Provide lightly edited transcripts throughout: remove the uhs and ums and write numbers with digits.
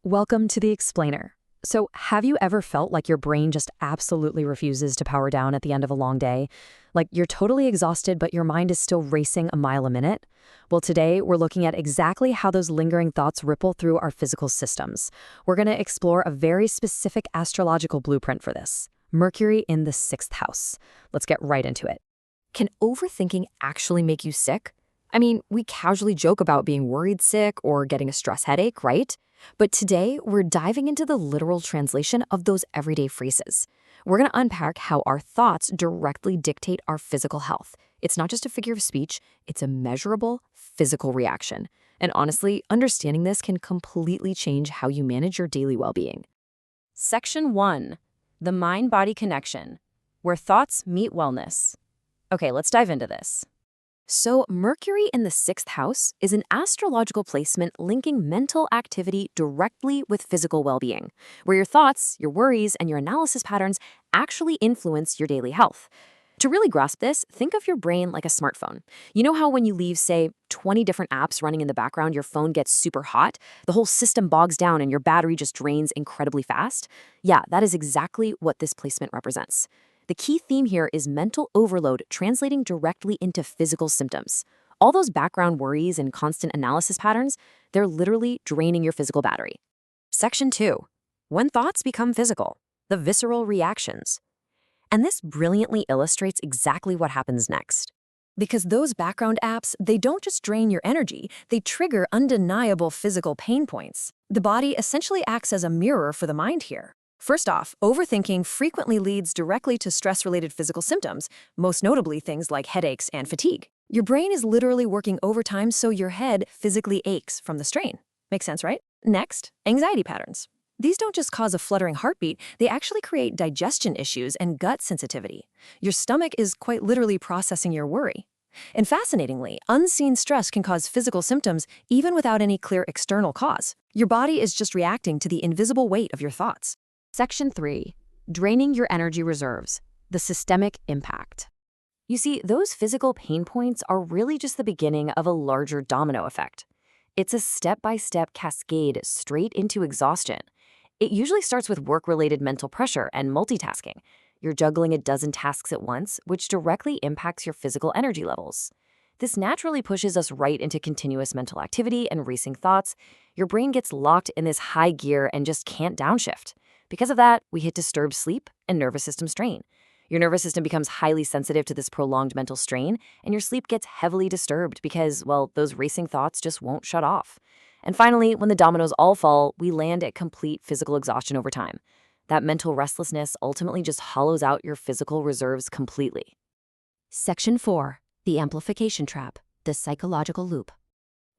Welcome to the Explainer. So, have you ever felt like your brain just absolutely refuses to power down at the end of a long day? Like you're totally exhausted, but your mind is still racing a mile a minute? Well, today we're looking at exactly how those lingering thoughts ripple through our physical systems. We're going to explore a very specific astrological blueprint for this: Mercury in the sixth house. Let's get right into it. Can overthinking actually make you sick? I mean, we casually joke about being worried sick or getting a stress headache, right? But today, we're diving into the literal translation of those everyday phrases. We're going to unpack how our thoughts directly dictate our physical health. It's not just a figure of speech, it's a measurable physical reaction. And honestly, understanding this can completely change how you manage your daily well-being. Section 1. The Mind-Body Connection, where thoughts meet wellness. Okay, let's dive into this. So, Mercury in the sixth house is an astrological placement linking mental activity directly with physical well-being, where your thoughts, your worries, and your analysis patterns actually influence your daily health. To really grasp this, think of your brain like a smartphone. You know how when you leave, say, 20 different apps running in the background, your phone gets super hot? The whole system bogs down and your battery just drains incredibly fast? Yeah, that is exactly what this placement represents. The key theme here is mental overload translating directly into physical symptoms. All those background worries and constant analysis patterns, they're literally draining your physical battery. Section 2. When thoughts become physical, the visceral reactions. And this brilliantly illustrates exactly what happens next. Because those background apps, they don't just drain your energy, they trigger undeniable physical pain points. The body essentially acts as a mirror for the mind here. First off, overthinking frequently leads directly to stress-related physical symptoms, most notably things like headaches and fatigue. Your brain is literally working overtime, so your head physically aches from the strain. Makes sense, right? Next, anxiety patterns. These don't just cause a fluttering heartbeat, they actually create digestion issues and gut sensitivity. Your stomach is quite literally processing your worry. And fascinatingly, unseen stress can cause physical symptoms even without any clear external cause. Your body is just reacting to the invisible weight of your thoughts. Section 3. Draining your energy reserves, the systemic impact. You see, those physical pain points are really just the beginning of a larger domino effect. It's a step-by-step cascade straight into exhaustion. It usually starts with work-related mental pressure and multitasking. You're juggling a dozen tasks at once, which directly impacts your physical energy levels. This naturally pushes us right into continuous mental activity and racing thoughts. Your brain gets locked in this high gear and just can't downshift. Because of that, we hit disturbed sleep and nervous system strain. Your nervous system becomes highly sensitive to this prolonged mental strain, and your sleep gets heavily disturbed because, well, those racing thoughts just won't shut off. And finally, when the dominoes all fall, we land at complete physical exhaustion over time. That mental restlessness ultimately just hollows out your physical reserves completely. Section 4. The amplification trap, the psychological loop.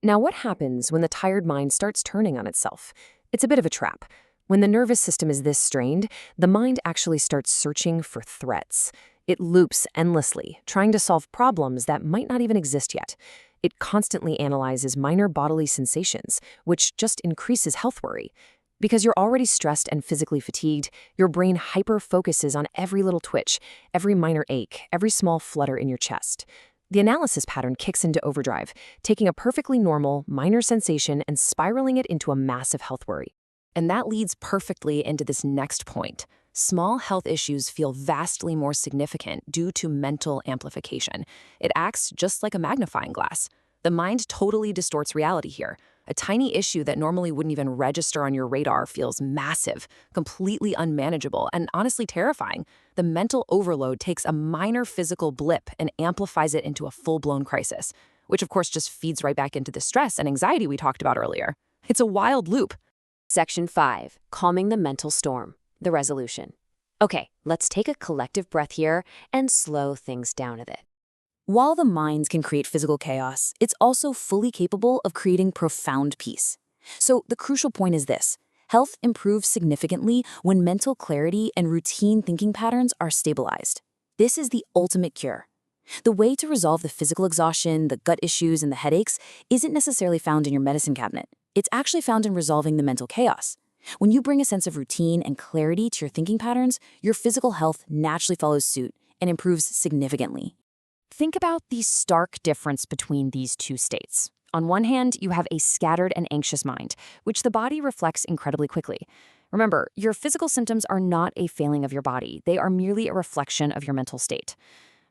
Now, what happens when the tired mind starts turning on itself? It's a bit of a trap. When the nervous system is this strained, the mind actually starts searching for threats. It loops endlessly, trying to solve problems that might not even exist yet. It constantly analyzes minor bodily sensations, which just increases health worry. Because you're already stressed and physically fatigued, your brain hyper-focuses on every little twitch, every minor ache, every small flutter in your chest. The analysis pattern kicks into overdrive, taking a perfectly normal, minor sensation and spiraling it into a massive health worry. And that leads perfectly into this next point. Small health issues feel vastly more significant due to mental amplification. It acts just like a magnifying glass. The mind totally distorts reality here. A tiny issue that normally wouldn't even register on your radar feels massive, completely unmanageable, and honestly terrifying. The mental overload takes a minor physical blip and amplifies it into a full-blown crisis, which of course just feeds right back into the stress and anxiety we talked about earlier. It's a wild loop. Section 5. Calming the mental storm, the resolution. Okay, let's take a collective breath here and slow things down a bit. While the mind can create physical chaos, it's also fully capable of creating profound peace. So the crucial point is this: health improves significantly when mental clarity and routine thinking patterns are stabilized. This is the ultimate cure. The way to resolve the physical exhaustion, the gut issues, and the headaches isn't necessarily found in your medicine cabinet. It's actually found in resolving the mental chaos. When you bring a sense of routine and clarity to your thinking patterns, your physical health naturally follows suit and improves significantly. Think about the stark difference between these two states. On one hand, you have a scattered and anxious mind, which the body reflects incredibly quickly. Remember, your physical symptoms are not a failing of your body. They are merely a reflection of your mental state.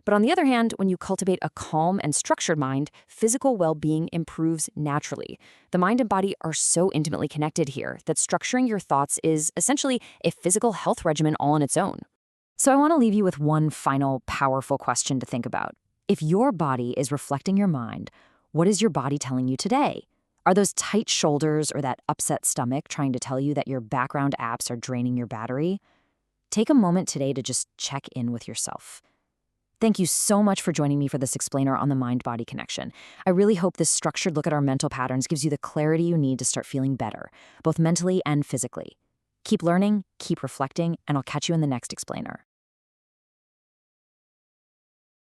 But on the other hand, when you cultivate a calm and structured mind, physical well-being improves naturally. The mind and body are so intimately connected here that structuring your thoughts is essentially a physical health regimen all on its own. So I want to leave you with one final powerful question to think about. If your body is reflecting your mind, what is your body telling you today? Are those tight shoulders or that upset stomach trying to tell you that your background apps are draining your battery? Take a moment today to just check in with yourself. Thank you so much for joining me for this explainer on the mind-body connection. I really hope this structured look at our mental patterns gives you the clarity you need to start feeling better, both mentally and physically. Keep learning, keep reflecting, and I'll catch you in the next explainer.